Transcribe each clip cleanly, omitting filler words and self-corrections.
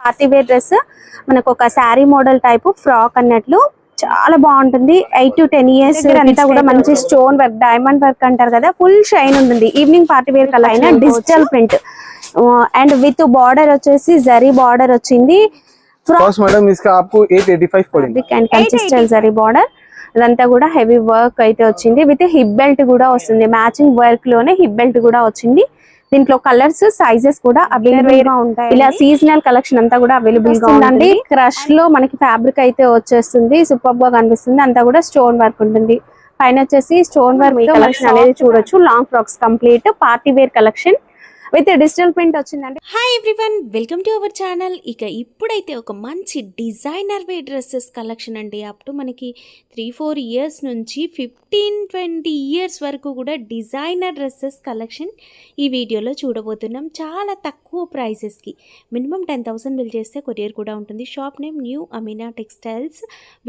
Party wear dress మనకు ఒక sari model type frock అన్నట్లు చాలా బాగుంటుంది. 8 to 10 years అంతా కూడా మంచి స్టోన్ వర్క్ డైమండ్ వర్క్ అంటారు కదా, ఫుల్ షైన్ ఉంటుంది. Evening party wear colour digital print and with border వచ్చేసి జరీ బార్డర్ వచ్చింది. फ्रॉक मैडम इसका आपको 885 पड़ेगा అండ్ కన్సిస్టెంట్ జరీ బార్డర్ ఇదంతా కూడా హెవీ వర్క్ అయితే వచ్చింది. విత్ హిప్ బెల్ట్ కూడా వస్తుంది. మ్యాచింగ్ వర్క్ లోనే హిప్ బెల్ట్ కూడా వచ్చింది. దీంట్లో కలర్స్ సైజెస్ కూడా అవైలబుల్ గా ఉంటాయి. ఇలా సీజనల్ కలెక్షన్ అంతా కూడా అవైలబుల్ గా ఉందండి. క్రష్ లో మనకి ఫ్యాబ్రిక్ అయితే వచ్చేస్తుంది. సూపర్ గా కనిపిస్తుంది. అంతా కూడా స్టోన్ వర్క్ ఉంటుంది. పైన వచ్చేసి స్టోన్ వర్క్ కలెక్షన్ అనేది చూడొచ్చు. Long frocks complete party wear collection with digital print వచ్చిందండి. Hi everyone, welcome to our channel. ఇప్పుడైతే ఒక మంచి డిజైనర్ వేర్ డ్రెస్సెస్ కలెక్షన్ అండి. అప్ టు మనకి 3-4 ఇయర్స్ నుంచి 15-20 ఇయర్స్ వరకు కూడా డిజైనర్ డ్రెస్సెస్ కలెక్షన్ ఈ వీడియోలో చూడబోతున్నాం. చాలా తక్కువ ప్రైసెస్కి మినిమం 10,000 బిల్ చేస్తే కొరియర్ కూడా ఉంటుంది. Shop name new Amina textiles.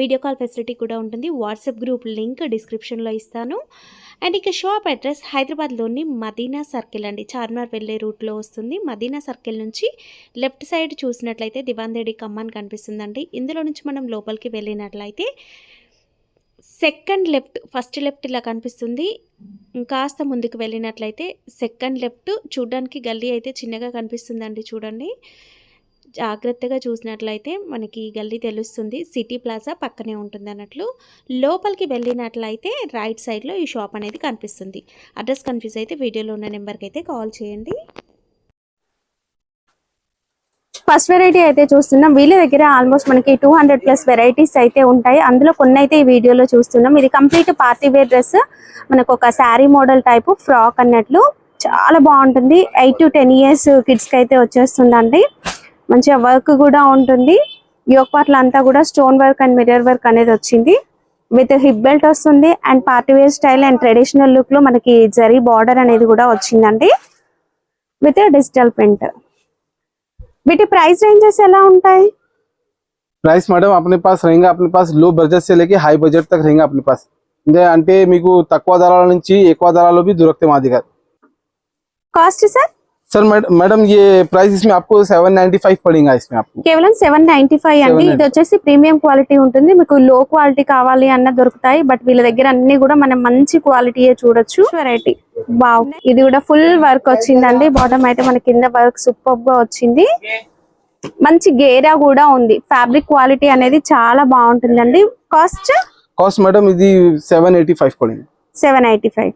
Video call facility కూడా ఉంటుంది. వాట్సాప్ గ్రూప్ లింక్ డిస్క్రిప్షన్లో ఇస్తాను. అండ్ షాప్ అడ్రస్ హైదరాబాద్లోని మదీనా సర్కిల్ అండి. చార్మినార్ వెళ్ళే రూట్లో వస్తుంది. మదీనా సర్కిల్ నుంచి లెఫ్ట్ సైడ్ చూసినట్లయితే దివాందేడి కమ్మాన్ కనిపిస్తుందండి. ఇందులో నుంచి మనం లోపలికి వెళ్ళినట్లయితే సెకండ్ లెఫ్ట్, ఫస్ట్ లెఫ్ట్ ఇలా కనిపిస్తుంది. కాస్త ముందుకు వెళ్ళినట్లయితే సెకండ్ లెఫ్ట్. చూడడానికి గల్లీ అయితే చిన్నగా కనిపిస్తుందండి. చూడండి, జాగ్రత్తగా చూసినట్లయితే మనకి గల్లీ తెలుస్తుంది. సిటీ ప్లాజా పక్కనే ఉంటుంది అన్నట్లు. లోపలికి వెళ్ళినట్లయితే రైట్ సైడ్లో ఈ షాప్ అనేది కనిపిస్తుంది. అడ్రస్ కన్ఫ్యూజ్ అయితే వీడియోలో ఉన్న నెంబర్కి అయితే కాల్ చేయండి. ఫస్ట్ వెరైటీ అయితే చూస్తున్నాం. వీళ్ళ దగ్గర ఆల్మోస్ట్ మనకి 200+ వెరైటీస్ అయితే ఉంటాయి. అందులో కొన్ని అయితే ఈ వీడియోలో చూస్తున్నాం. ఇది కంప్లీట్ పార్టీ వేర్ డ్రెస్. మనకు ఒక శారీ మోడల్ టైప్ ఫ్రాక్ అన్నట్లు చాలా బాగుంటుంది. 8 to 10 years కిడ్స్కి అయితే వచ్చేస్తుందండి. మంచిగా వర్క్ కూడా ఉంటుంది. యోక్ పార్ట్ల అంతా కూడా stone work and mirror work అనేది వచ్చింది. విత్ హిప్ బెల్ట్ వస్తుంది. And party wear style and traditional look లో మనకి జరీ బార్డర్ అనేది కూడా వచ్చిందండి. With digital print. వీటి ప్రైస్ రేంజెస్ ఎలా ఉంటాయి? प्राइस मैडम अपने पास रहेगा, अपने पास लो बजट से लेके हाई बजट तक रहेगा अपने पास. అంటే మీకు తక్కువ ధరల నుంచి ఎక్కువ ధరలో भी దొరుకుతాయి మా దగ్గర. Cost sir? सर मैडम ये प्राइस इसमें आपको 795 पड़ेगा. इसमें आपको కేవలం 795 అండి. ఇది వచ్చేసి ప్రీమియం క్వాలిటీ ఉంటుంది. మీకు లో క్వాలిటీ కావాలి అన్న దొరుకుతాయి. బట్ వీళ్ళ దగ్గర అన్ని కూడా మనం మంచి క్వాలిటీయే చూడొచ్చు. వెరైటీ వావ్, ఇది కూడా ఫుల్ వర్క్ వచ్చిందండి. బాటమ్ అయితే మన కింద వర్క్ సూపర్ గా వచ్చింది. మంచి గేరా కూడా ఉంది. ఫ్యాబ్రిక్ క్వాలిటీ అనేది చాలా బాగుంటుందండి. కాస్ట్ मैडम ఇది 785 పడింది. 785.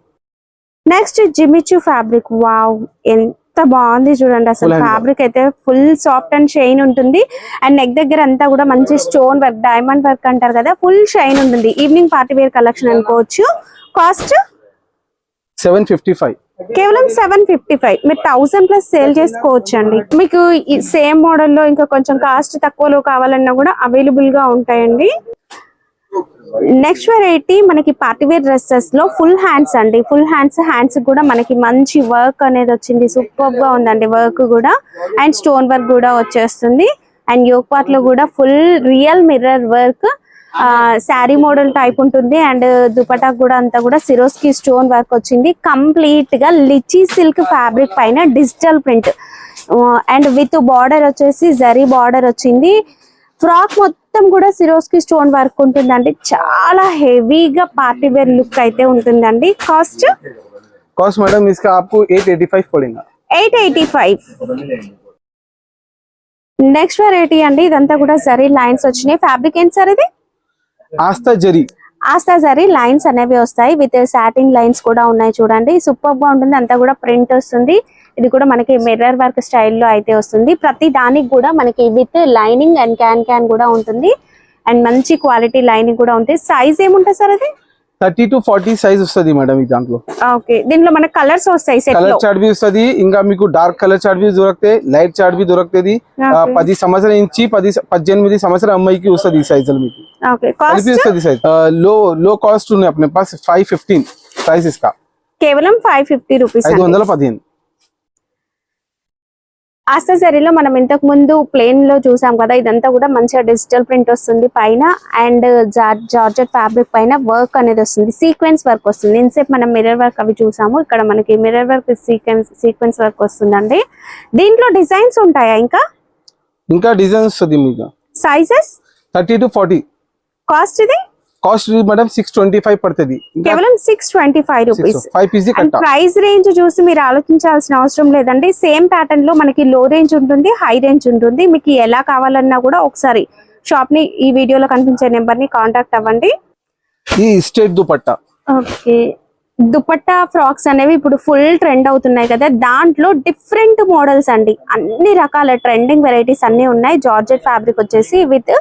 Next Jimmy Choo fabric. వావ్, ఎంత బాగుంది చూడండి. అసలు ఫ్యాబ్రిక్ అయితే ఫుల్ సాఫ్ట్ అండ్ షైన్ ఉంటుంది. అండ్ నెక్ దగ్గర అంతా కూడా మంచి స్టోన్ వర్క్ డైమండ్ వర్క్ అంటారు కదా, ఫుల్ షైన్ ఉంటుంది. ఈవినింగ్ పార్టీ వేర్ కలెక్షన్ అనుకోవచ్చు. కాస్ట్ 755. కేవలం 755. మీరు 1000+ సేల్ చేసుకోవచ్చు అండి. మీకు సేమ్ మోడల్లో ఇంకా కొంచెం కాస్ట్ తక్కువలో కావాలన్నా కూడా అవైలబుల్ గా ఉంటాయండి. నెక్స్ట్ వెరైటీ మనకి పార్టీ వేర్ డ్రెస్సెస్ లో ఫుల్ హ్యాండ్స్ అండి. ఫుల్ హ్యాండ్స్ కూడా మనకి మంచి వర్క్ అనేది వచ్చింది. సూపర్ గా ఉందండి వర్క్ కూడా. అండ్ స్టోన్ వర్క్ కూడా వచ్చేస్తుంది. అండ్ యోక్ పార్ట్ లో కూడా full real mirror work sari model type ఉంటుంది. అండ్ దుపట్టా కూడా అంతా కూడా సిరోస్కి స్టోన్ వర్క్ వచ్చింది. కంప్లీట్ గా లిచీ సిల్క్ ఫ్యాబ్రిక్ పైన digital print and with border వచ్చేసి జరీ బార్డర్ వచ్చింది. ఫ్రాక్ మొత్తం కూడా సిరోస్కి స్టోన్ వర్క్ ఉంటుందండి. చాలా హెవీగా పార్టీ వేర్ లుక్ అయితే ఉంటుందండి. కాస్ట్ मैडम इसका आपको 885 पड़ेगा. 885. నెక్స్ట్ వెరైటీ అండి. ఇదంతా కూడా జరీ లైన్స్ వచ్చినాయి. ఫ్యాబ్రిక్ ఏంటి సార్ ఇది? ఆస్తా జరీ లైన్స్ అనేవి వస్తాయి. విత్ సాటిన్ లైన్స్ కూడా ఉన్నాయి. చూడండి, సూపర్ గా ఉంటుంది. అంతా కూడా ప్రింట్ వస్తుంది. ఇది కూడా మనకి మిర్రర్ వర్క్ స్టైల్లో అయితే వస్తుంది. ప్రతి దానికి కూడా మనకి విత్ లైనింగ్ అండ్ క్యాన్ కూడా ఉంటుంది. అండ్ మంచి క్వాలిటీ లైనింగ్ కూడా ఉంటుంది. సైజ్ ఏముంటుంది సార్ అది? 30 to 40 సైజ్ వస్తుంది మేడం. ఈ దాంట్లో ఓకే, దీంట్లో మనకి కలర్స్ వస్తాయి. కలర్ చార్ట్ బి వస్తుంది. ఇంకా మీకు డార్క్ కలర్ చార్ట్ బి దొరుకుతాయి, లైట్ చార్ట్ బి దొరుకుతుంది. 10 సంవత్సరాల నుంచి 18 సంవత్సరాల అమ్మాయికి వస్తుంది ఈ సైజులు మీకు. ఓకే, కాస్ట్ వస్తుంది సైజ్. లో కాస్ట్ ఉన్నాయి अपने पास 515 प्राइस इसका. కేవలం 550 రూపీస్. 515. ఆస్తా జరీలో మనం ఇంతకు ముందు ప్లేన్ లో చూసాం కదా, ఇదంతా కూడా మంచిగా డిజిటల్ ప్రింట్ వస్తుంది పైన. అండ్ జార్జెట్ ఫ్యాబ్రిక్ పైన వర్క్ అనేది వస్తుంది. సీక్వెన్స్ వర్క్ వస్తుంది. ఇన్సేపు మనం మిర్రర్ వర్క్ అవి చూసాము. ఇక్కడ మనకి మిర్రర్ వర్క్ సీక్వెన్స్ వర్క్ వస్తుందండి. దీంట్లో డిజైన్స్ ఉంటాయా ఇంకా? ఇంకా డిజైన్స్ వస్తుంది మీకు సైజెస్ 30 to 40. కాస్ట్ ఇది కాస్ట్ మేడం 625 పడుతుంది. కేవలం 625 rupees. 5 piece and price range చూసి మీరు ఆలోచించాల్సిన అవసరం లేదండి. సేమ్ ప్యాటర్న్ లో మనకి లో రేంజ్ ఉంటుంది, హై రేంజ్ ఉంటుంది. మీకు ఎలా కావాలన్నా కూడా ఒకసారి షాప్ ని ఈ వీడియోలో కనిపించే నెంబర్ ని కాంటాక్ట్ అవ్వండి. ఈ straight dupatta. Okay, dupatta frocks అనేవి ఇప్పుడు ఫుల్ ట్రెండ్ అవుతున్నాయి కదా, దాంట్లో డిఫరెంట్ మోడల్స్ అండి, అన్ని రకాల ట్రెండింగ్ వెరైటీస్ అన్ని ఉన్నాయి. జార్జెట్ ఫ్యాబ్రిక్ వచ్చేసి విత్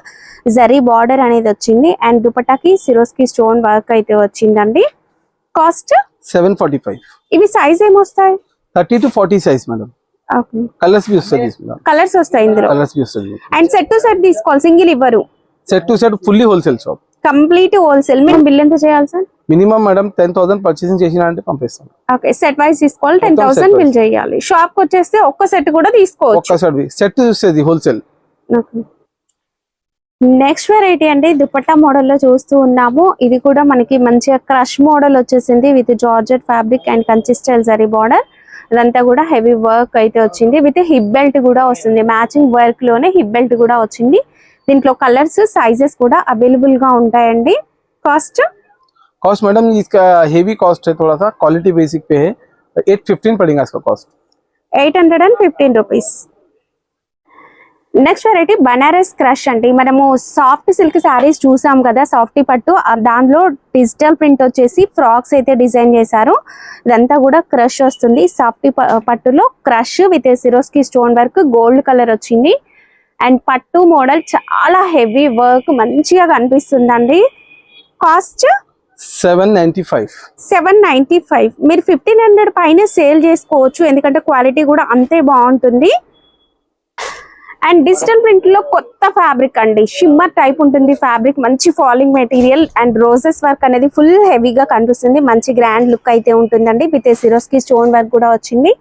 జరీ బార్డర్ అనేది వచ్చింది అండ్ దుపట్టాకి సిరోస్కి స్టోన్ వర్క్ అయితే వచ్చిందండి. కాస్ట్ 745. ఇవి సైజ్ ఏమొస్తాయి? 30 to 40 size madam. Okay, colours బి వస్తుంది మేడం. కలర్స్ వస్తాయి ఇందులో. కలర్స్ బి వస్తుంది. అండ్ సెట్ టు సెట్ తీసుకోవాలి, సింగిల్ ఇవ్వరు. Set to set fully wholesale shop, complete wholesale. మీరు బిల్ ఎంత చేయాలి సార్? మినిమం మేడం 10,000 పర్చేసింగ్ చేసినా అంటే పంపిస్తాం. ఓకే, సెట్ వైస్ తీసుకోవాలి, 10,000 బిల్ చేయాలి. షాప్ కి వచ్చేస్తే ఒక్క సెట్ కూడా తీసుకోవచ్చు. ఒక్క సెట్ వస్తుంది హోల్సేల్. నెక్స్ట్ వెరైటీ అండి, దుపట్టా మోడల్ లో చూస్తూ ఉన్నాము. ఇది కూడా మనకి మంచిగా క్రష్ మోడల్ వచ్చేసింది విత్ జార్జెట్ ఫ్యాబ్రిక్ అండ్ కన్సిస్టెల్ జరీ బార్డర్. అదంతా కూడా హెవీ వర్క్ అయితే వచ్చింది విత్ హిప్ బెల్ట్ కూడా వస్తుంది. మ్యాచింగ్ వర్క్ లోనే హిప్ బెల్ట్ కూడా వచ్చింది. దీంట్లో కలర్స్ సైజెస్ కూడా అవైలబుల్ గా ఉంటాయండి. కాస్ట్ मैडम इसका हेवी कॉस्ट है, थोड़ा सा क्वालिटी बेसिक पे है, 815 पड़ेगा इसका cost. 815 rupees. Next variety Banaras crush అండి. మనము సాఫ్ట్ సిల్క్ శారీస్ చూసాం కదా, సాఫ్టీ పట్టు, దానిలో డిజిటల్ ప్రింట్ వచ్చేసి ఫ్రాక్స్ అయితే డిజైన్ చేశారు. ఇదంతా కూడా క్రష్ వస్తుంది. సాఫ్టీ పట్టులో crush with Swarovski stone work, gold colour వచ్చింది అండ్ పట్టు మోడల్ చాలా హెవీ వర్క్ మంచిగా కనిపిస్తుందండి. కాస్ట్ 795. మీరు 1500 పైన సేల్ చేసుకోవచ్చు, ఎందుకంటే క్వాలిటీ కూడా అంతే బాగుంటుంది. అండ్ డిజిటల్ ప్రింట్ లో కొత్త ఫ్యాబ్రిక్ అండి, షిమ్మర్ టైప్ ఉంటుంది ఫ్యాబ్రిక్, మంచి falling material and roses work అనేది ఫుల్ హెవీగా కనిపిస్తుంది. మంచి గ్రాండ్ లుక్ అయితే ఉంటుందండి విత్ సిరోస్కి స్టోన్ వర్క్ కూడా వచ్చింది.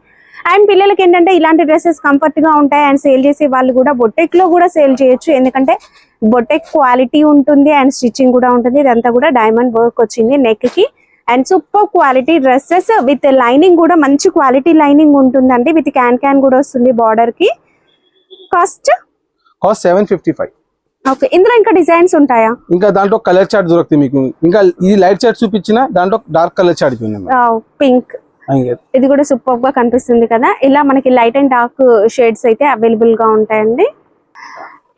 అండ్ పిల్లలకి ఏంటంటే ఇలాంటి డ్రెస్సెస్ కంఫర్ట్ గా ఉంటాయి అండ్ సేల్ చేసే వాళ్ళు కూడా బొటెక్ లో కూడా సేల్ చేయొచ్చు, ఎందుకంటే బొటెక్ క్వాలిటీ ఉంటుంది అండ్ స్టిచ్చింగ్ కూడా ఉంటుంది. ఇదంతా కూడా డైమండ్ వర్క్ వచ్చింది నెక్ కి and super quality dresses with lining కూడా మంచి క్వాలిటీ లైనింగ్ ఉంటుందండి విత్ క్యాన్ కూడా వస్తుంది బార్డర్ కి. కాస్ట్ 755. ఓకే, ఇందులో ఇంకా డిజైన్స్ ఉంటాయా? ఇంకా దాంట్లో కలర్ చార్ట్ దొరుకుతుంది మీకు. ఇంకా ఇది లైట్ చార్ట్ చూపించిన దాంట్లో డార్క్ కలర్ చార్ట్ పింక్, ఇది కూడా సూపర్ గా కనిపిస్తుంది కదా. ఇలా మనకి లైట్ అండ్ డార్క్ షేడ్స్ అయితే అవైలబుల్ గా ఉంటాయండి.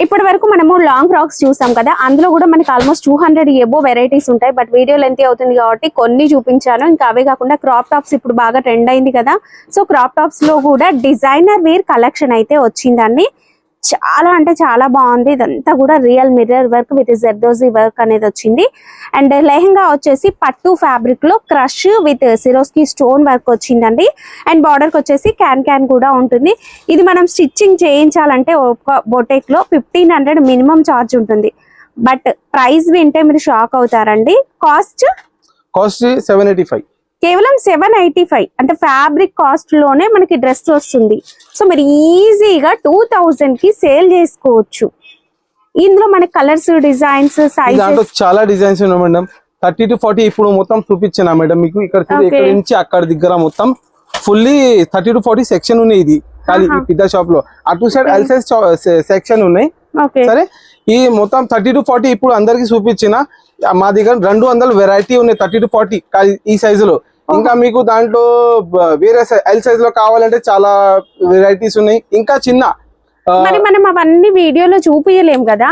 ఇప్పటి వరకు మనము లాంగ్ ఫ్రాక్స్ చూసాం కదా, అందులో కూడా మనకి ఆల్మోస్ట్ 200 ఎబో వెరైటీస్ ఉంటాయి. బట్ వీడియో లెంత్ అవుతుంది కాబట్టి కొన్ని చూపించాను. ఇంకా అవే కాకుండా క్రాప్ టాప్స్ ఇప్పుడు బాగా ట్రెండ్ అయింది కదా, సో క్రాప్ టాప్స్ లో కూడా డిజైనర్ వేర్ కలెక్షన్ అయితే వచ్చిందండి. చాలా అంటే చాలా బాగుంది. ఇదంతా కూడా real mirror work with zardozi work అనేది వచ్చింది. అండ్ లెహంగా వచ్చేసి పట్టు ఫ్యాబ్రిక్ లో crush with Swarovski stone work వచ్చిందండి. అండ్ బార్డర్ కి వచ్చేసి క్యాన్ కూడా ఉంటుంది. ఇది మనం స్టిచ్చింగ్ చేయించాలంటే ఒక బొటెక్ లో 1500 మినిమం ఛార్జ్ ఉంటుంది. బట్ ప్రైస్ వింటే మీరు షాక్ అవుతారండి. కాస్ట్ 785. కేవలం 785, అంటే ఫ్యాబ్రిక్ కాస్ట్ లోనే మనకి డ్రెస్ వస్తుంది. సో మీరు ఈజీగా 2000 కి సేల్ చేసుకోవచ్చు. ఇందులో మనకి కలర్స్, డిజైన్స్, సైజెస్ చాలా డిజైన్స్ ఉన్నాయి మేడం. 30 to 40 ఇప్పుడు మొత్తం చూపించాను మేడం మీకు. ఇక్కడ నుంచి అక్కడ దగ్గర మొత్తం ఫుల్లీ 30 to 40 సెక్షన్ ఉన్నాయి. ఇది ఖాళీ ఈ పెద్ద షాప్ లో అటు సైడ్ ఎల్ సైజ్ సెక్షన్ ఉన్నాయి. సరే, ఈ మొత్తం 30 to 40 ఇప్పుడు అందరికి చూపించిన. మా దగ్గర 200 వెరైటీ ఉన్నాయి 30 to 40 ఈ సైజు లో. ఇంకా మీకు దాంట్లో వేరే ఎల్ సైజ్ లో కావాలంటే చాలా వెరైటీస్ ఉన్నాయి. ఇంకా చిన్న మరి మనం అవన్నీ వీడియోలో చూపించలేం కదా.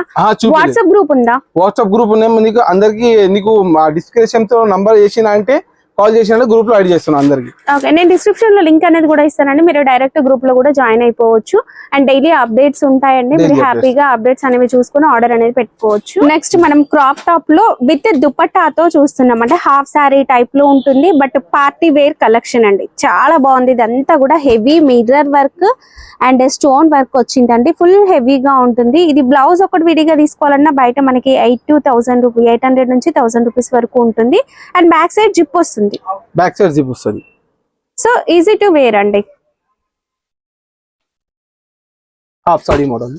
వాట్సాప్ గ్రూప్ ఉందా? వాట్సాప్ గ్రూప్ ఉన్నాయి. నీకు అందరికి నీకు డిస్క్రిప్షన్ తో నంబర్ చేసిన అంటే కాల్ చేసిన గ్రూప్ లో యాడ్ చేస్తున్నాను అందరికి. ఓకే, నేను డిస్క్రిప్షన్ లో లింక్ అనేది కూడా ఇస్తానండి. మీరు డైరెక్ట్ గ్రూప్ లో కూడా జాయిన్ అయిపోవచ్చు. అండ్ డైలీ అప్డేట్స్ ఉంటాయండి. మీరు హ్యాపీగా అప్డేట్స్ అనేవి చూసుకుని ఆర్డర్ అనేది పెట్టుకోవచ్చు. నెక్స్ట్ మనం క్రాప్ టాప్ లో విత్ దుపట్టాతో చూస్తున్నాం. అంటే హాఫ్ సారీ టైప్ లో ఉంటుంది, బట్ పార్టీ వేర్ కలెక్షన్ అండి. చాలా బాగుంది. ఇదంతా కూడా heavy mirror work and stone work వచ్చిందండి. ఫుల్ హెవీగా ఉంటుంది. ఇది బ్లౌజ్ ఒకటి విడిగా తీసుకోవాలన్నా బయట మనకి 800 నుంచి 1000 రూపీస్ వరకు ఉంటుంది. అండ్ బ్యాక్ సైడ్ జిప్ వస్తుంది. బ్యాక్ సైడ్ జిప్ వస్తుంది. సో ఈజీ టు వేర్ అండి. Half sorry model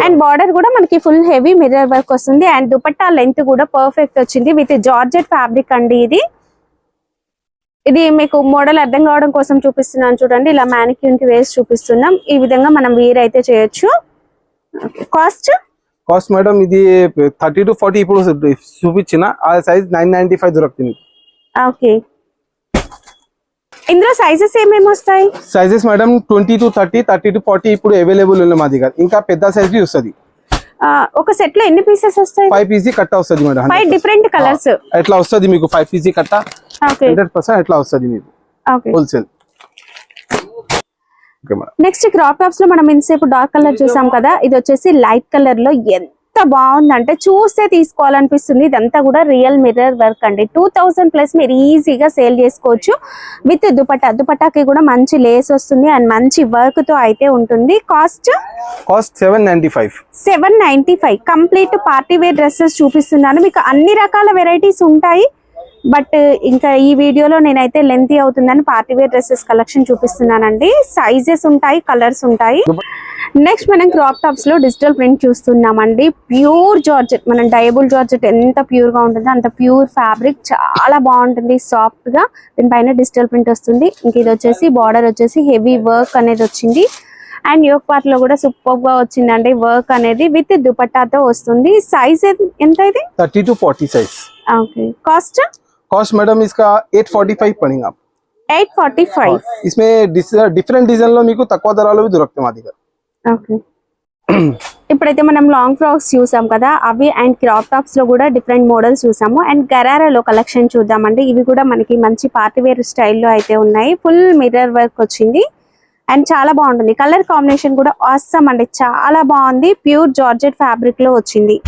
and border కూడా మనకి ఫుల్ హెవీ మిర్రర్ వర్క్ వస్తుంది. అండ్ దుపట్టా లెంత్ కూడా పర్ఫెక్ట్ వచ్చింది విత్ జార్జెట్ ఫ్యాబ్రిక్ అండి. ఇది మీకు మోడల్ అర్థం కావడం కోసం చూపిస్తున్నాను చూడండి. ఇలా మ్యానిక్యూన్ కి వేసి చూపిస్తున్నాం. ఈ విధంగా మనం వేర్ అయితే చేయొచ్చు. కాస్ట్ కాస్ట్ మేడం ఇది 30 to 40 ఇప్పుడు చూపించిన ఆ సైజ్ 995 దొరుకుతుంది. ఓకే, ఇందులో సైజెస్ ఏమేమి వస్తాయి? సైజెస్ మేడం 20 to 30, 30 to 40 ఇప్పుడు అవైలబుల్ ఉన్నాయి మా దగ్గర. ఇంకా పెద్ద సైజ్ బి వస్తుంది. ఒక సెట్ లో ఎన్ని పీసెస్ వస్తాయి? 5 పీసీ కట్ట వస్తుంది మేడం. 5 డిఫరెంట్ కలర్స్ ఎట్లా వస్తుంది మీకు 5 పీసీ కట్ట 100% ఎట్లా వస్తుంది మీకు హోల్సేల్. నెక్స్ట్ క్రాప్ టాప్స్ లో మనం ఇంతసేపు డార్క్ కలర్ చూసాం కదా, ఇది వచ్చేసి లైట్ కలర్ లో ఎంత బాగుందంటే చూస్తే తీసుకోవాలనిపిస్తుంది. ఇదంతా కూడా రియల్ మిర్రర్ వర్క్ అండి. 2000+ మీరు ఈజీగా సేల్ చేసుకోవచ్చు. విత్ దుపట్టాకి కూడా మంచి లేస్ వస్తుంది అండ్ మంచి వర్క్ తో అయితే ఉంటుంది. Cost 795 complete party wear dresses చూపిస్తున్నాను. మీకు అన్ని రకాల వెరైటీస్ ఉంటాయి. బట్ ఇంకా ఈ వీడియోలో నేనైతే లెంతీ అవుతుందని పార్టీ వేర్ డ్రెస్సెస్ కలెక్షన్ చూపిస్తున్నానండి. సైజెస్ ఉంటాయి, కలర్స్ ఉంటాయి. నెక్స్ట్ మనం క్రాప్ టాప్స్ లో డిజిటల్ ప్రింట్ చూస్తున్నామండి. ప్యూర్ జార్జెట్, మనం డయబుల్ జార్జెట్ ఎంత ప్యూర్ గా ఉంటుందో అంత ప్యూర్ ఫ్యాబ్రిక్, చాలా బాగుంటుంది సాఫ్ట్ గా. దీనిపైన డిజిటల్ ప్రింట్ వస్తుంది. ఇంక ఇది వచ్చేసి బార్డర్ వచ్చేసి హెవీ వర్క్ అనేది వచ్చింది అండ్ యోక్ పార్ట్ లో కూడా సూపర్ గా వచ్చిందండి వర్క్ అనేది. విత్ దుపట్టాతో వస్తుంది. సైజ్ ఎంత ఇది? 30 to 40 size. Okay, cost madam इसका 845 पड़ेगा. 845. इसमें डिफरेंट डिजाइन లో మీకు తక్కువ ధరలో దొరుకుతాయి మా దగ్గర. ఓకే, ఇప్పుడైతే మనం లాంగ్ ఫ్రాక్స్ చూసాం కదా, అవి అండ్ క్రాప్ టాప్స్ లో కూడా డిఫరెంట్ మోడల్స్ చూసాము. అండ్ గరారాలో కలెక్షన్ చూద్దామండి. ఇవి కూడా మనకి మంచి పార్టీ వేర్ స్టైల్లో అయితే ఉన్నాయి. ఫుల్ మిర్రర్ వర్క్ వచ్చింది అండ్ చాలా బాగుంటుంది. కలర్ కాంబినేషన్ కూడా ఆసమ్ అండి, చాలా బాగుంది. ప్యూర్ జార్జెట్ ఫ్యాబ్రిక్ లో వచ్చింది.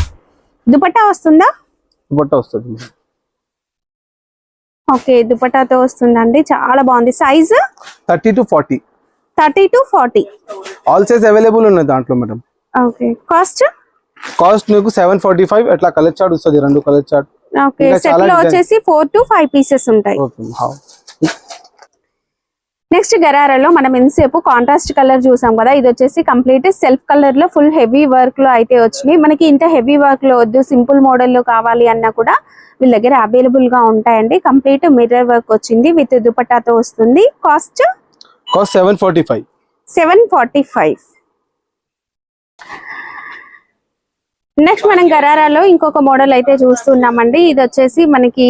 దుపట్టా వస్తుందా? దుపట్టా వస్తుంది. ఓకే, దుపట్టాతో వస్తుందండి, చాలా బాగుంది. Size 30 to 40. All size available ఉన్నాయి దాంట్లో మేడం. ఓకే, కాస్ట్ మీకు 745 అట్లా కలర్ చార్ట్ వస్తుంది. రెండు కలర్ చార్ట్. ఓకే, సెట్ లో వచ్చేసి 4 to 5 పీసెస్ ఉంటాయి. నెక్స్ట్ గరారాలో మనం ఎంతసేపు కాంట్రాస్ట్ కలర్ చూసాం కదా, ఇది వచ్చేసి కంప్లీట్ సెల్ఫ్ కలర్ లో ఫుల్ హెవీ వర్క్ లో అయితే వచ్చినాయి. మనకి ఇంత హెవీ వర్క్ లో వద్దు, సింపుల్ మోడల్ లో కావాలి అన్నా కూడా వీళ్ళ దగ్గర అవైలబుల్ గా ఉంటాయండి. కంప్లీట్ మిర్రర్ వర్క్ వచ్చింది విత్ దుపట్టాతో వస్తుంది. కాస్ట్ 745. నెక్స్ట్ మనం గరారాలో ఇంకొక మోడల్ అయితే చూస్తున్నామండి. ఇది వచ్చేసి మనకి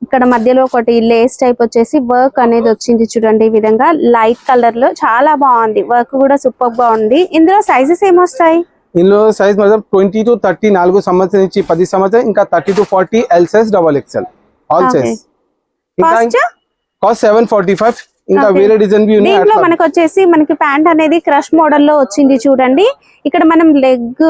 ఇక్కడ మధ్యలో ఒకటి లేస్ టైప్ వచ్చేసి వర్క్ అనేది వచ్చింది చూడండి. ఈ విధంగా లైట్ కలర్ లో చాలా బాగుంది. వర్క్ కూడా సూపర్ గా ఉంది. ఇందులో సైజెస్ ఏమొస్తాయి? ఇందులో సైజ్ మాత్రం 20 to 30, 4 సంవత్సరం నుంచి 10 సంవత్సరం, ఇంకా 30 to 40 L size, double XL all size. Cost 745. ఇంకా వేరే డిజైన్ బి ఉన్నాయి. దీంట్లో మనకు వచ్చేసి మనకి ప్యాంట్ అనేది క్రష్ మోడల్ లో వచ్చింది చూడండి. ఇక్కడ మనం లెగ్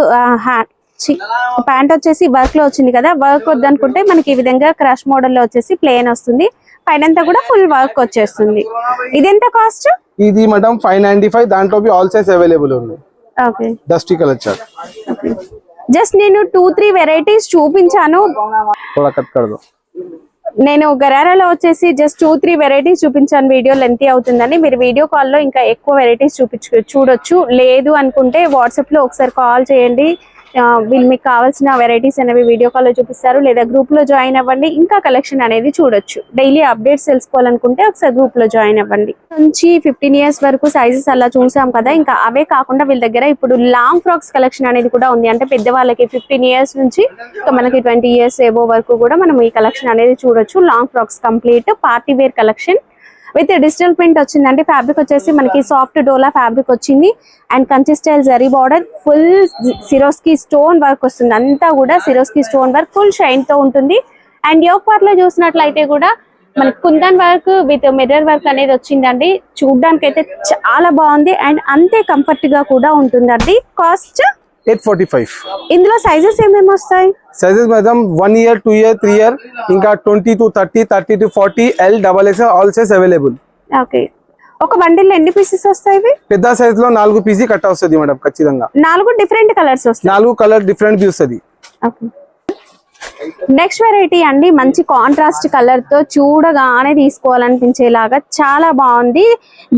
ప్యాంట్ వచ్చేసి వర్క్ లో వచ్చింది కదా, వర్క్ వద్దనుకుంటే మనకి ఈ విధంగా క్రష్ మోడల్ లో వచ్చేసి ప్లేన్ వస్తుంది. పైన కూడా ఫుల్ వర్క్ వచ్చేస్తుంది. ఇది ఎంత కాస్ట్? ఇది మేడం 595. దాంట్లో బి ఆల్ సైజ్ అవైలబుల్ ఉన్నాయి. Okay, dusty colour chart. Just నేను 2-3 వెరైటీస్ చూపించాను. నేను గరారాలో వచ్చేసి జస్ట్ 2-3 వెరైటీస్ చూపించాను. వీడియో లెంతీ అవుతుందని మీరు వీడియో కాల్లో ఇంకా ఎక్కువ వెరైటీస్ చూడొచ్చు. లేదు అనుకుంటే వాట్సాప్ లో ఒకసారి కాల్ చేయండి. వీళ్ళు మీకు కావాల్సిన వెరైటీస్ అనేవి వీడియో కాల్లో చూపిస్తారు. లేదా గ్రూప్ లో జాయిన్ అవ్వండి, ఇంకా కలెక్షన్ అనేది చూడొచ్చు. డైలీ అప్డేట్స్ తెలుసుకోవాలనుకుంటే ఒకసారి గ్రూప్ లో జాయిన్ అవ్వండి. నుంచి 15 years వరకు సైజెస్ అలా చూసాం కదా. ఇంకా అవే కాకుండా వీళ్ళ దగ్గర ఇప్పుడు లాంగ్ ఫ్రాక్స్ కలెక్షన్ అనేది కూడా ఉంది. అంటే పెద్దవాళ్ళకి 15 years నుంచి మనకి 20 years ఏవో వరకు కూడా మనం ఈ కలెక్షన్ అనేది చూడొచ్చు. Long frocks complete party wear collection with digital print వచ్చిందండి. ఫ్యాబ్రిక్ వచ్చేసి మనకి సాఫ్ట్ డోలా ఫ్యాబ్రిక్ వచ్చింది and Kanchi style zari border, full Swarovski stone work వస్తుంది. అంతా కూడా Swarovski stone work, full shine తో ఉంటుంది. అండ్ యోక్ పార్ట్ లో చూసినట్లయితే కూడా మనకి kundan work with mirror work అనేది వచ్చిందండి. చూడడానికి అయితే చాలా బాగుంది అండ్ అంతే కంఫర్ట్ గా కూడా ఉంటుందండి. కాస్ట్ 845. ఇందులో సైజెస్ ఏమేమి వస్తాయి? Sizes madam 1 year, 2 year, 3 year, ఇంకా 20 to 30, 30 to 40 L, double XL all size available. Okay, ఒక బండిల్ ఎన్ని పీసెస్ వస్తాయి? పెద్ద సైజ్ లో 4 పీసీ కట్ట వస్తుంది మేడం. ఖచ్చితంగా 4 డిఫరెంట్ కలర్స్ వస్తాయి. 4 కలర్ డిఫరెంట్ బి వస్తుంది. ఓకే, నెక్స్ట్ వెరైటీ అండి. మంచి కాంట్రాస్ట్ కలర్ తో చూడగానే తీసుకోవాలనిపించేలాగా చాలా బాగుంది.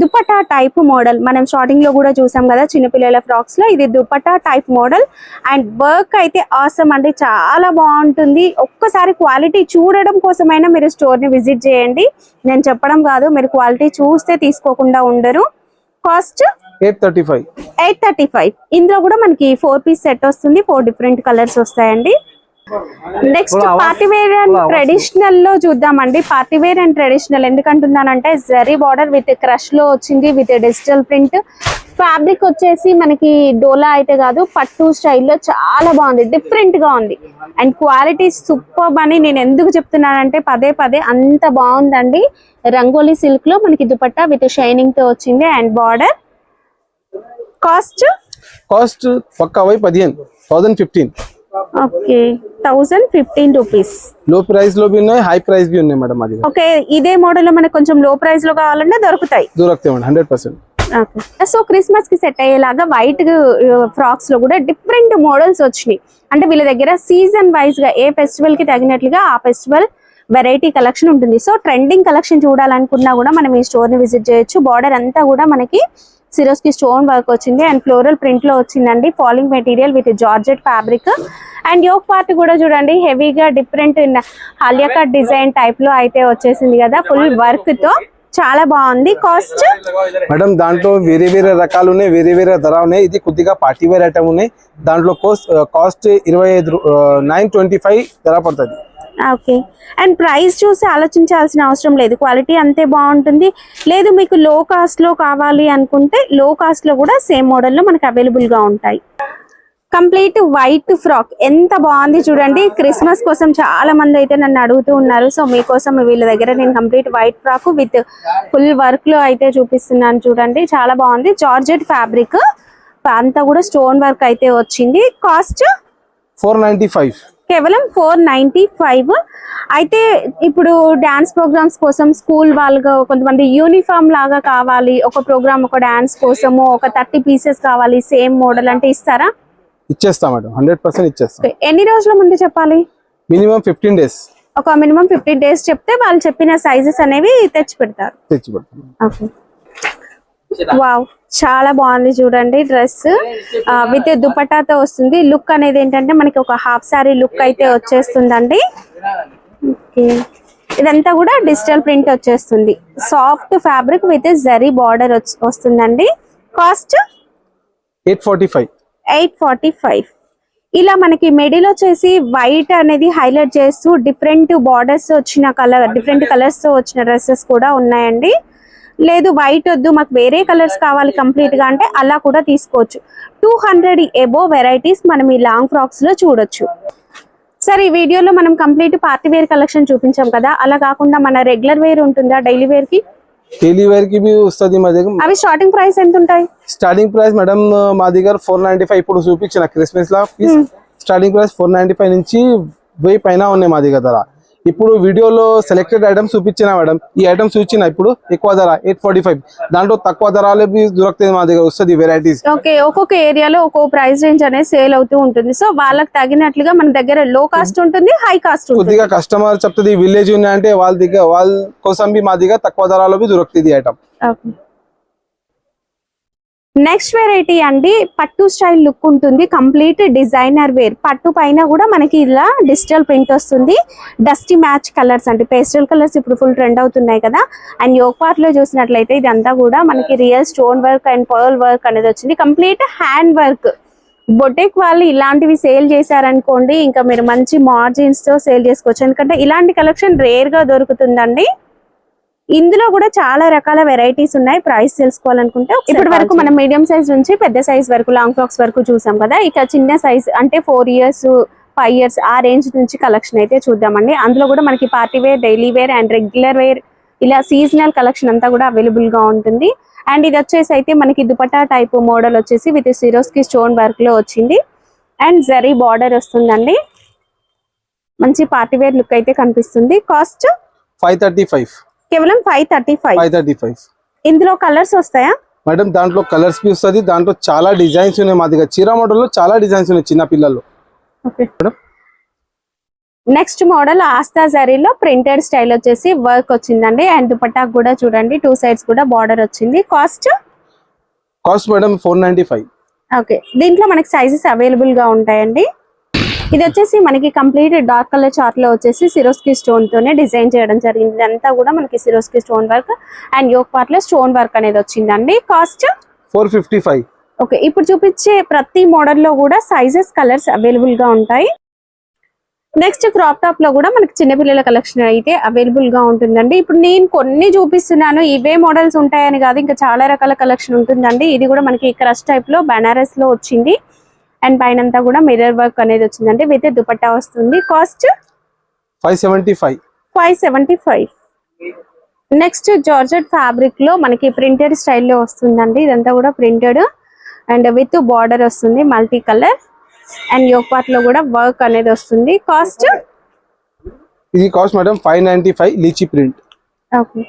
దుపట్టా టైప్ మోడల్ మనం స్టార్టింగ్ లో కూడా చూసాం కదా చిన్నపిల్లల ఫ్రాక్స్ లో. ఇది dupatta type model and work అయితే ఆసమ్ అండి, చాలా బాగుంటుంది. ఒక్కసారి క్వాలిటీ చూడడం కోసమైనా మీరు స్టోర్ ని విజిట్ చేయండి. నేను చెప్పడం కాదు, మీరు క్వాలిటీ చూస్తే తీసుకోకుండా ఉండరు. కాస్ట్ 835. 835. ఇందులో కూడా మనకి 4 పీస్ సెట్ వస్తుంది, 4 డిఫరెంట్ కలర్స్ వస్తాయండి. Next party wear and traditional లో చూద్దామండి. పార్టీ వేర్ అండ్ ట్రెడిషనల్ ఎందుకంటున్నానంటే జరీ బార్డర్ విత్ క్రష్ లో వచ్చింది, విత్ డిజిటల్ ప్రింట్. ఫ్యాబ్రిక్ వచ్చేసి మనకి డోలా అయితే కాదు, పట్టు స్టైల్లో చాలా బాగుంది, డిఫరెంట్ గా ఉంది. అండ్ క్వాలిటీ సూపర్ అని నేను ఎందుకు చెప్తున్నానంటే పదే పదే అంత బాగుందండి. రంగోలీ సిల్క్ లో మనకి దుపట్టా విత్ షైనింగ్ తో వచ్చింది. అండ్ బార్డర్ కాస్ట్ పక్కా 1015. Okay 1015 rupees. లో ప్రైస్ లో भी ఉన్నాయి, హై ప్రైస్ भी ఉన్నాయి మేడం. అది ఓకే, ఇదే మోడల్ లో మనకి కొంచెం లో ప్రైస్ లో కావాలంటే దొరుకుతాయి మేడం 100%. సో క్రిస్మస్ కి సెట్ అయ్యేలాగా వైట్ ఫ్రాక్స్ లో కూడా డిఫరెంట్ మోడల్స్ వచ్చినాయి. అంటే వీళ్ళ దగ్గర సీజన్ వైజ్ గా ఏ ఫెస్టివల్ కి తగినట్లుగా ఆ ఫెస్టివల్ వెరైటీ కలెక్షన్ ఉంటుంది. సో ట్రెండింగ్ కలెక్షన్ చూడాలనుకున్నా కూడా మనం ఈ స్టోర్ ని విజిట్ చేయొచ్చు. బార్డర్ అంతా కూడా మనకి సిరోస్కి స్టోన్ వర్క్ వచ్చింది అండ్ ఫ్లోరల్ ప్రింట్ లో వచ్చిందండి. Falling material with georgette fabric. And yoke part కూడా చూడండి హెవీగా డిఫరెంట్ హాలియా కట్ డిజైన్ టైప్ లో అయితే వచ్చేసింది కదా, ఫుల్ వర్క్ తో చాలా బాగుంది. కాస్ట్ మేడం దాంట్లో వేరే వేరే రకాలు ఉన్నాయి, వేరే వేరే ధర ఉన్నాయి. ఇది కొద్దిగా పార్టీ వేర్ ఐటమ్ ఉన్నాయి. దాంట్లో కాస్ట్ 925 ధర పడుతుంది. ఓకే, అండ్ ప్రైస్ చూసి ఆలోచించాల్సిన అవసరం లేదు, క్వాలిటీ అంతే బాగుంటుంది. లేదు మీకు లో కాస్ట్ లో కావాలి అనుకుంటే లో కాస్ట్ లో కూడా సేమ్ మోడల్ లో మనకి అవైలబుల్ గా ఉంటాయి. కంప్లీట్ వైట్ ఫ్రాక్ ఎంత బాగుంది చూడండి. క్రిస్మస్ కోసం చాలా మంది అయితే నన్ను అడుగుతూ ఉన్నారు. సో మీకోసం వీళ్ళ దగ్గర నేను complete white frock with full work లో అయితే చూపిస్తున్నాను చూడండి. చాలా బాగుంది. జార్జెట్ ఫ్యాబ్రిక్ అంతా కూడా స్టోన్ వర్క్ అయితే వచ్చింది. కాస్ట్ 495. కేవలం 495. అయితే ఇప్పుడు డాన్స్ ప్రోగ్రామ్స్ కోసం స్కూల్ వాళ్ళగా కొంతమంది యూనిఫామ్ లాగా కావాలి, ఒక ప్రోగ్రామ్ ఒక డాన్స్ కోసము ఒక 30 పీసెస్ కావాలి సేమ్ మోడల్ అంటే ఇస్తారా? ఇచ్చేస్తా మేడం, 100% ఇచ్చేస్తాం. ఎన్ని రోజుల ముందు చెప్పాలి? Minimum 15 days. ఒక మినిమం 15 days చెప్తే వాళ్ళు చెప్పిన సైజెస్ అనేవి తెచ్చి పెడతారు. ఓకే, వావ్ చాలా బాగుంది చూడండి. డ్రెస్ విత్ దుపట్టాతో వస్తుంది. లుక్ అనేది ఏంటంటే మనకి ఒక హాఫ్ సారీ లుక్ అయితే వచ్చేస్తుందండి. ఓకే, ఇదంతా కూడా డిజిటల్ ప్రింట్ వచ్చేస్తుంది. Soft fabric with zari border వస్తుందండి. కాస్ట్ 845. ఇలా మనకి మిడిల్ వచ్చేసి వైట్ అనేది హైలైట్ చేస్తూ డిఫరెంట్ బార్డర్స్ వచ్చిన డిఫరెంట్ కలర్స్ తో వచ్చిన డ్రెస్సెస్ కూడా ఉన్నాయండి. లేదు వైట్ వద్దు మాకు వేరే కలర్స్ కావాలి కంప్లీట్ గా అంటే అలా కూడా తీసుకోవచ్చు. 200 అబోవ్ వెరైటీస్ మనం ఈ లాంగ్ ఫ్రాక్స్ లో చూడొచ్చు. సరే, ఈ వీడియోలో మనం కంప్లీట్ పార్టీ వేర్ కలెక్షన్ చూపించాం కదా, అలా కాకుండా మన రెగ్యులర్ వేర్ ఉంటుందా డైలీ వేర్ కి? డైలీ వేర్ కి వస్తుంది మా దగ్గర. అవి స్టార్టింగ్ ప్రైస్ ఎంత ఉంటాయి? స్టార్టింగ్ ప్రైస్ మేడం మా దగ్గర 495. ఇప్పుడు చూపించిన క్రిస్మస్ లా పీస్ స్టార్టింగ్ ప్రైస్ 495 నుంచి 1000 పైన ఉన్నాయి మా దగ్గర ధర. ఇప్పుడు వీడియోలో సెలెక్టెడ్ ఐటమ్స్ చూపించిన మేడం, ఈ ఐటమ్స్ చూపించిన ఇప్పుడు ఎక్కువ ధర 845. దాంట్లో తక్కువ ధరలు దొరుకుతాయి మా దగ్గర వస్తుంది వెరైటీస్. ఓకే, ఒక్కొక్క ఏరియాలో ఒక్కొక్క ప్రైస్ రేంజ్ అనేది సేల్ అవుతూ ఉంటుంది. సో వాళ్ళకి తగినట్లుగా మన దగ్గర లో కాస్ట్ ఉంటుంది, హై కాస్ట్ ఉంటుంది. కొద్దిగా కస్టమర్ చెప్తుంది విలేజ్ ఉన్నాయంటే వాళ్ళ దగ్గర వాళ్ళ కోసం మా దగ్గర తక్కువ ధరలో దొరుకుతుంది ఐటమ్. నెక్స్ట్ వెరైటీ అండి, పట్టు స్టైల్ లుక్ ఉంటుంది. Complete designer wear. పట్టు పైన కూడా మనకి ఇలా డిజిటల్ ప్రింట్ వస్తుంది. డస్టీ మ్యాచ్ కలర్స్ అంటే పేస్టల్ కలర్స్ ఇప్పుడు ఫుల్ ట్రెండ్ అవుతున్నాయి కదా. అండ్ యోక్ పార్ట్ లో చూసినట్లయితే ఇదంతా కూడా మనకి real stone work and pearl work అనేది వచ్చింది. Complete hand work. బొటెక్ వాళ్ళు ఇలాంటివి సేల్ చేశారనుకోండి, ఇంకా మీరు మంచి మార్జిన్స్ తో సేల్ చేసుకోవచ్చు. ఎందుకంటే ఇలాంటి కలెక్షన్ రేర్ గా దొరుకుతుందండి. ఇందులో కూడా చాలా రకాల వెరైటీస్ ఉన్నాయి. ప్రైస్ తెలుసుకోవాలనుకుంటే ఇప్పటి వరకు మనం మీడియం సైజ్ నుంచి పెద్ద సైజ్ వరకు లాంగ్ ఫ్రాక్స్ వరకు చూసాం కదా. ఇక చిన్న సైజ్ అంటే 4 years 5 years ఆ రేంజ్ నుంచి కలెక్షన్ అయితే చూద్దామండి. అందులో కూడా మనకి party wear, daily wear and regular wear ఇలా సీజనల్ కలెక్షన్ అంతా కూడా అవైలబుల్ గా ఉంటుంది. అండ్ ఇది వచ్చేసి అయితే మనకి దుపట్టా టైప్ మోడల్ వచ్చేసి విత్ సిరోస్కి స్టోన్ వర్క్ లో వచ్చింది అండ్ జరీ బార్డర్ వస్తుందండి. మంచి పార్టీ వేర్ లుక్ అయితే కనిపిస్తుంది. కాస్ట్ 535. కేవలం 535. ఇందులో కలర్స్ వస్తాయా మేడం? దాంట్లో కలర్స్ బి వస్తుంది. దాంట్లో చాలా డిజైన్స్ ఉన్నాయి మా దగ్గర. చీర మోడల్ లో చాలా డిజైన్స్ ఉన్నాయి చిన్న పిల్లలు. నెక్స్ట్ మోడల్ ఆస్తా జరీలో ప్రింటెడ్ స్టైల్ వచ్చేసి వర్క్ వచ్చిందండి. అండ్ దుపట్టా కూడా చూడండి 2 sides కూడా బార్డర్ వచ్చింది. Cost madam 495. ఓకే, దీంట్లో మనకి సైజెస్ అవైలబుల్ గా ఉంటాయండి. ఇది వచ్చేసి మనకి కంప్లీట్ డార్క్ కలర్ చార్ట్ లో వచ్చేసి సిరోస్కి స్టోన్ తోనే డిజైన్ చేయడం జరిగింది. ఇదంతా కూడా మనకి Swarovski stone work and yoke part లో స్టోన్ వర్క్ అనేది వచ్చిందండి. కాస్ట్ 455. ఓకే, ఇప్పుడు చూపించే ప్రతి మోడల్ లో కూడా సైజెస్ కలర్స్ అవైలబుల్ గా ఉంటాయి. నెక్స్ట్ క్రాప్ టాప్ లో కూడా మనకి చిన్నపిల్లల కలెక్షన్ అయితే అవైలబుల్ గా ఉంటుందండి. ఇప్పుడు నేను కొన్ని చూపిస్తున్నాను, ఇవే మోడల్స్ ఉంటాయని కాదు, ఇంకా చాలా రకాల కలెక్షన్ ఉంటుందండి. ఇది కూడా మనకి క్రష్ టైప్ లో బనారస్ లో వచ్చింది అండ్ పైన అంతా కూడా మిర్రర్ వర్క్ అనేది వచ్చిందండి. విత్ దుపట్టా వస్తుంది. కాస్ట్ 575. 575. నెక్స్ట్ జార్జెట్ ఫ్యాబ్రిక్ లో మనకి ప్రింటెడ్ స్టైల్లో వస్తుందండి. ఇదంతా కూడా ప్రింటెడ్ అండ్ విత్ బార్డర్ వస్తుంది multi colour and yoke part లో కూడా వర్క్ అనేది వస్తుంది. కాస్ట్ ఇది కాస్ట్ మేడం 595 లీచీ print. Okay,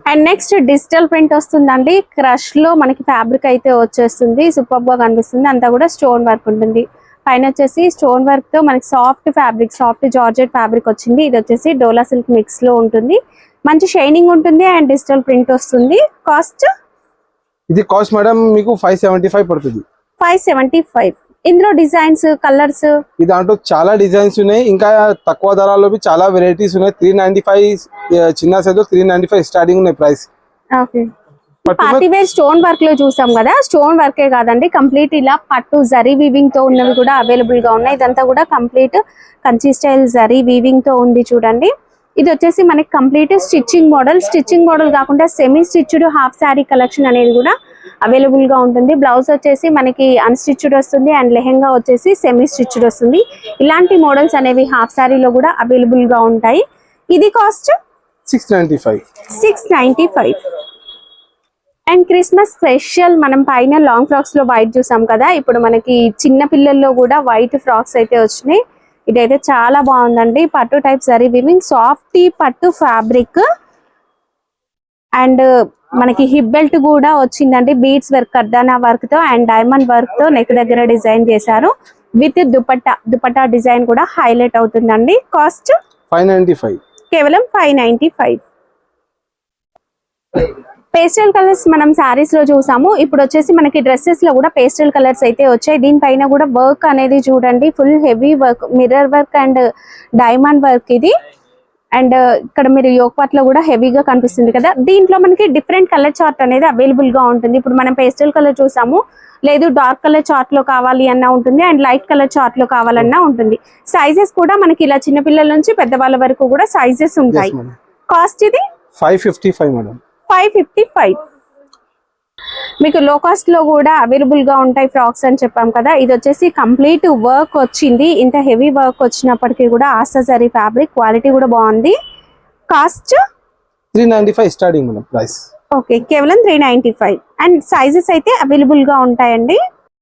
and next digital print వస్తుందండి. క్రష్ లో మనకి ఫ్యాబ్రిక్ అయితే వచ్చేస్తుంది, సూపర్ గా కనిపిస్తుంది. అంతా కూడా స్టోన్ వర్క్ ఉంటుంది. పైన వచ్చేసి స్టోన్ వర్క్ తో మనకి soft fabric, soft georgette fabric వచ్చింది. ఇది వచ్చేసి డోలా సిల్క్ మిక్స్ లో ఉంటుంది. మంచి షైనింగ్ ఉంటుంది అండ్ డిజిటల్ ప్రింట్ వస్తుంది. కాస్ట్ ఇది కాస్ట్ మేడం మీకు 575 పడుతుంది. 575. ఇందులో డిజైన్స్ కలర్స్ ఇది దాంట్లో చాలా డిజైన్స్ ఉన్నాయి, ఇంకా తక్కువ ధరలో చాలా వెరైటీస్ ఉన్నాయి. 395 చిన్న సైజ్ 395 స్టార్టింగ్ ఉన్నాయి price. Okay, party wear stone work లో చూసాం కదా, స్టోన్ వర్కే కాదండి, కంప్లీట్ ఇలా పట్టు జరీ వీవింగ్ తో ఉన్నవి కూడా అవైలబుల్ గా ఉన్నాయి. ఇదంతా కూడా complete Kanchi style zari weaving తో ఉంది చూడండి. ఇది వచ్చేసి మనకి కంప్లీట్ స్టిచ్చింగ్ మోడల్ కాకుండా semi stitched half sari collection అనేది కూడా అవైలబుల్ గా ఉంటుంది. బ్లౌజ్ వచ్చేసి మనకి అన్స్టిచ్డ్ వస్తుంది అండ్ లెహెంగా వచ్చేసి సెమీ స్టిచ్డ్ వస్తుంది. ఇలాంటి మోడల్స్ అనేవి హాఫ్ శారీలో కూడా అవైలబుల్ గా ఉంటాయి. ఇది కాస్ట్ 695. అండ్ క్రిస్మస్ స్పెషల్ మనం పైన లాంగ్ ఫ్రాక్స్ లో వైట్ చూసాం కదా, ఇప్పుడు మనకి చిన్న పిల్లల్లో కూడా వైట్ ఫ్రాక్స్ అయితే వచ్చినాయి. ఇదైతే చాలా బాగుందండి. పట్టు టైప్ జరీ వీవింగ్, సాఫ్ట్ పట్టు ఫ్యాబ్రిక్ అండ్ మనకి హిప్ బెల్ట్ కూడా వచ్చిందండి. బీడ్స్ వర్క్, కర్దానా వర్క్ తో అండ్ డైమండ్ వర్క్ తో నెక్ దగ్గర డిజైన్ చేశారు. విత్ దుపట్టా డిజైన్ కూడా హైలైట్ అవుతుందండి. కాస్ట్ 595. కేవలం 595. పేస్టల్ కలర్స్ మనం శారీస్ లో చూసాము. ఇప్పుడు వచ్చేసి మనకి డ్రెస్సెస్ లో కూడా పేస్టల్ కలర్స్ అయితే వచ్చాయి. దీనిపైన కూడా వర్క్ అనేది చూడండి, full heavy work, mirror work and diamond work ఇది. అండ్ ఇక్కడ మీరు యోక్ పార్ట్ లో కూడా హెవీగా కనిపిస్తుంది కదా. దీంట్లో మనకి డిఫరెంట్ కలర్ చార్ట్ అనేది అవైలబుల్ గా ఉంటుంది. ఇప్పుడు మనం పేస్టల్ కలర్ చూసాము, లేదు డార్క్ కలర్ చార్ట్ లో కావాలి అన్నా ఉంటుంది అండ్ లైట్ కలర్ చార్ట్ లో కావాలన్నా ఉంటుంది. సైజెస్ కూడా మనకి ఇలా చిన్నపిల్లల నుంచి పెద్దవాళ్ళ వరకు కూడా సైజెస్ ఉంటాయి. కాస్ట్ ఇది 555 మేడం. 555. మీకు లో కాస్ట్ లో కూడా అవైలబుల్ గా ఉంటాయి ఫ్రాక్స్ అని చెప్పాం కదా. ఇది వచ్చేసి కంప్లీట్ వర్క్ వచ్చింది. ఇంత హెవీ వర్క్ వచ్చినప్పటికీ కూడా ఆస్తా జరీ ఫ్యాబ్రిక్, క్వాలిటీ కూడా బాగుంది. Cost 395 starting madam price. Okay, కేవలం 395 అండ్ సైజెస్ అయితే అవైలబుల్ గా ఉంటాయండి.